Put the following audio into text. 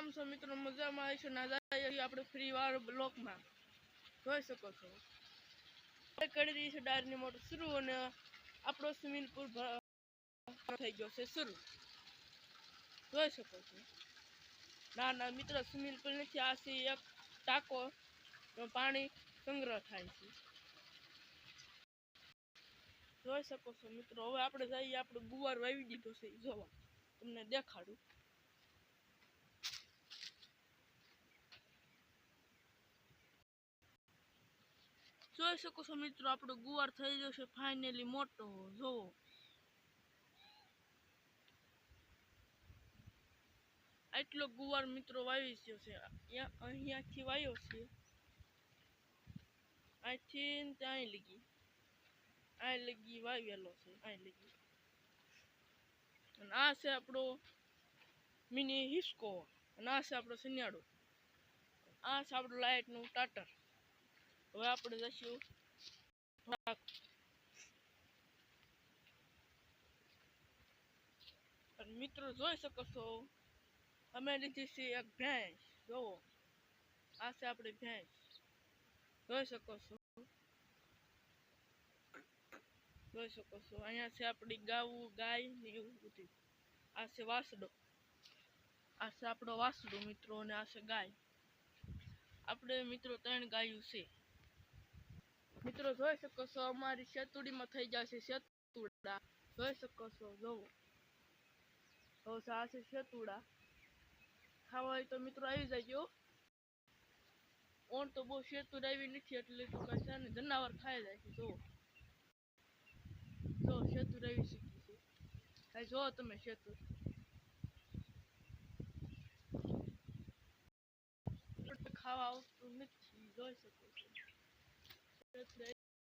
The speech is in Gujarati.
કેમ છો મિત્રો? મજામાં આવીશું ના જાય આપણે ફ્રી વાર બ્લોકમાં જોઈ શકો છો. કરી રહી છે ડાયરની મોટર શરૂ અને આપણો સ્વિમિંગ પુલ થઈ ગયો છે શરૂ. જોઈ શકો છો. ના ના મિત્રો, સ્વિમિંગ પુલ નથી, આ છે એક ટાંકો, પાણી સંગ્રહ થાય છે. જોઈ શકો છો મિત્રો. હવે આપણે જઈએ, આપણે ગુવાર વાવી દીધો છે જોવા, તમને દેખાડું. જોઈ શકો છો મિત્રો, આપણો ગુવાર થઈ ગયો છે ફાઇનલી મોટો. જોવો, આટલો ગુવાર મિત્રો વાવી ગયો છે. અહીંયાથી વાવ્યો છે, અહીંથી ત્યાં લગી, આ લગી વાવેલો છે, આ લગી. અને આ છે આપણો મિની હિસ્કો, અને આ છે આપણો શિયાળો, આ છે આપણું લાઇટનું ટાટર. હવે આપણે જઈશું મિત્રો. જોઈ શકો છો, અમે લીધી છે એક ભેંસ. જોવો, આ છે આપણી ભેંસ. જોઈ શકો છો, જોઈ શકો છો. અહીંયા છે આપણી ગાય ને એવું બધું. આ છે વાસડો, આ છે આપણો વાસડો મિત્રો, અને આ છે ગાય. આપણે મિત્રો 3 ગાયું છે મિત્રો. જોઈ શકો છો, અમારી શેતુડીમાં થઈ જશે શેતુડા. જોઈ શકો છો, જોવો. તો આ છે શેતુડા. ખાવા હોય તો મિત્રો આવી જાય. ઓણ તો બહુ શેતુડ આવી નથી, એટલે તો કઈ છે ને, જનાવર ખાઈ જાય છે. જોવો, જો શેતુડ આવી શીખી છે. કઈ જોવો તમે શેતુડ. ખાવા આવતું નથી, જોઈ શકો છો.